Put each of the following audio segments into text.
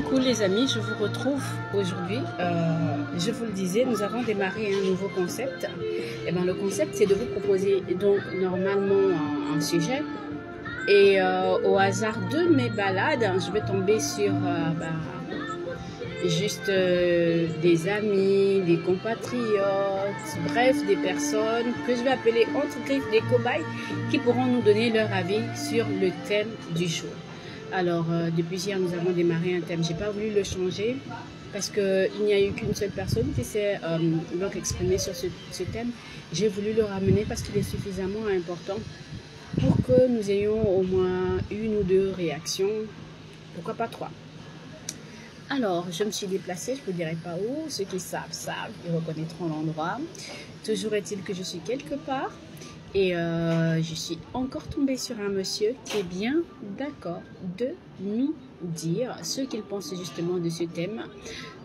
Coucou les amis, je vous retrouve aujourd'hui. Je vous le disais, nous avons démarré un nouveau concept. Et ben, le concept, c'est de vous proposer donc normalement un sujet. Et au hasard de mes balades, je vais tomber sur juste des amis, des compatriotes, bref, des personnes que je vais appeler entre griffes des cobayes qui pourront nous donner leur avis sur le thème du jour. Alors, depuis hier, nous avons démarré un thème. Je n'ai pas voulu le changer parce qu'il n'y a eu qu'une seule personne qui s'est donc exprimée sur ce thème. J'ai voulu le ramener parce qu'il est suffisamment important pour que nous ayons au moins une ou deux réactions, pourquoi pas trois. Alors, je me suis déplacée, je ne vous dirai pas où. Ceux qui savent, ils reconnaîtront l'endroit. Toujours est-il que je suis quelque part. Et je suis encore tombée sur un monsieur qui est bien d'accord de nous dire ce qu'il pense justement de ce thème.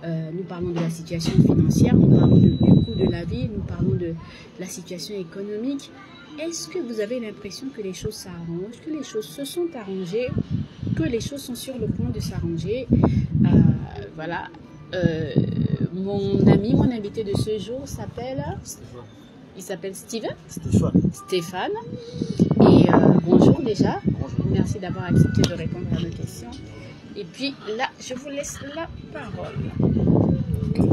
Nous parlons de la situation financière, nous parlons du coût de la vie, nous parlons de la situation économique. Est-ce que vous avez l'impression que les choses s'arrangent, que les choses se sont arrangées, que les choses sont sur le point de s'arranger? Voilà. Mon ami, mon invité de ce jour s'appelle... Il s'appelle Stéphane. Et bonjour déjà. Bonjour. Merci d'avoir accepté de répondre à nos questions. Et puis là, je vous laisse la parole.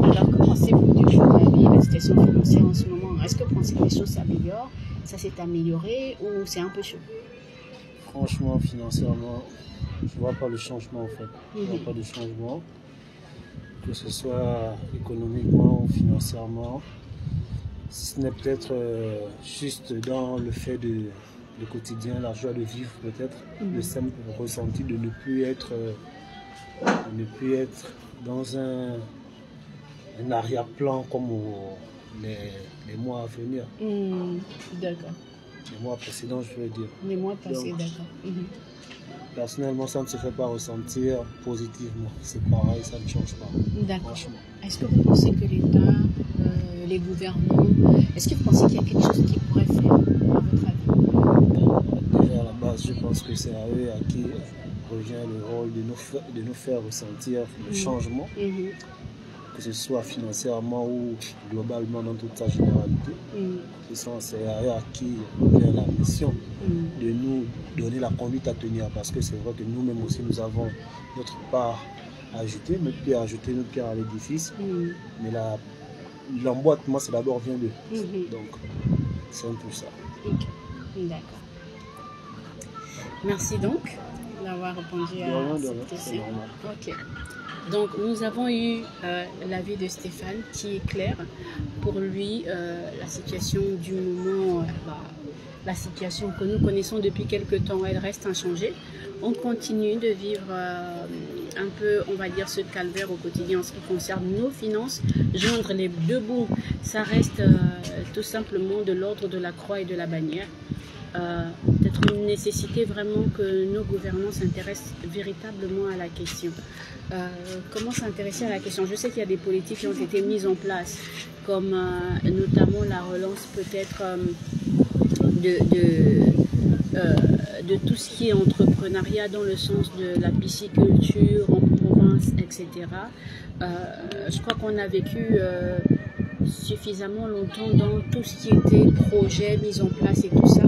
Alors, que pensez-vous du jour de la vie, la situation financière en ce moment? Est-ce que vous pensez que les choses s'améliorent? Ça s'est amélioré ou c'est un peu chaud? Franchement, financièrement, je ne vois pas le changement en fait. Je ne vois pas de changement. Que ce soit économiquement ou financièrement. Si ce n'est peut-être juste dans le fait de le quotidien, la joie de vivre peut-être, le simple ressenti de ne plus être dans un arrière-plan comme les mois à venir. D'accord. Les mois précédents, je veux dire. Les mois passés, d'accord. Personnellement, ça ne se fait pas ressentir positivement. C'est pareil, ça ne change pas. D'accord. Est-ce que vous pensez que l'État, les gouvernants, est-ce que vous pensez qu'il y a quelque chose qu'ils pourraient faire, à votre avis? Déjà, à la base, je pense que c'est à eux à qui revient le rôle de nous faire ressentir le changement, que ce soit financièrement ou globalement dans toute sa généralité. C'est à eux à qui revient la mission de nous donner la conduite à tenir, parce que c'est vrai que nous-mêmes aussi, nous avons notre part à ajouter, notre pierre à l'édifice, mais l'emboîtement, c'est d'abord vient d'eux. Donc, c'est un peu ça. D'accord. Merci donc d'avoir répondu à cette question. Ok. Donc, nous avons eu l'avis de Stéphane qui est clair. Pour lui, la situation du moment, la situation que nous connaissons depuis quelques temps, elle reste inchangée. On continue de vivre un peu, on va dire, ce calvaire au quotidien en ce qui concerne nos finances. Joindre les deux bouts, ça reste tout simplement de l'ordre de la croix et de la bannière. Peut-être une nécessité vraiment que nos gouvernants s'intéressent véritablement à la question. Comment s'intéresser à la question? Je sais qu'il y a des politiques qui ont été mises en place, comme notamment la relance peut-être de tout ce qui est entrepreneuriat dans le sens de la pisciculture en province, etc. Je crois qu'on a vécu suffisamment longtemps dans tout ce qui était projet, mise en place et tout ça.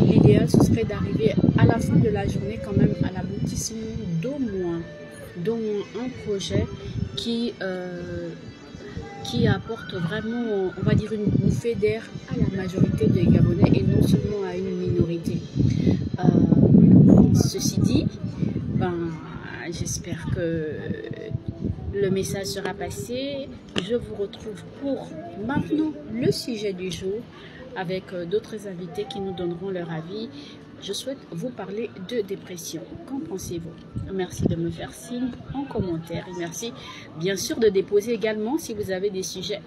L'idéal, ce serait d'arriver à la fin de la journée quand même à l'aboutissement d'au moins un projet qui apporte vraiment, on va dire, une bouffée d'air à la majorité des Gabonais et non seulement à une minorité. Ceci dit, j'espère que le message sera passé. Je vous retrouve pour maintenant le sujet du jour avec d'autres invités qui nous donneront leur avis. Je souhaite vous parler de dépression. Qu'en pensez-vous? Merci de me faire signe en commentaire et merci bien sûr de déposer également si vous avez des sujets,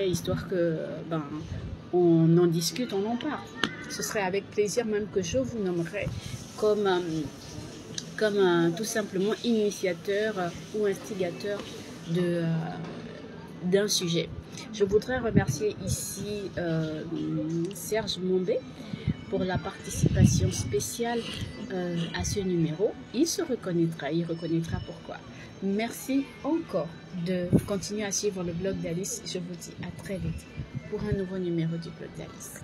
histoire que on en discute, on en parle. Ce serait avec plaisir même que je vous nommerai comme tout simplement initiateur ou instigateur d'un sujet. Je voudrais remercier ici Serge Mombé pour la participation spéciale à ce numéro. Il se reconnaîtra, il reconnaîtra pourquoi. Merci encore de continuer à suivre le blog d'Alice. Je vous dis à très vite pour un nouveau numéro du blog d'Alice.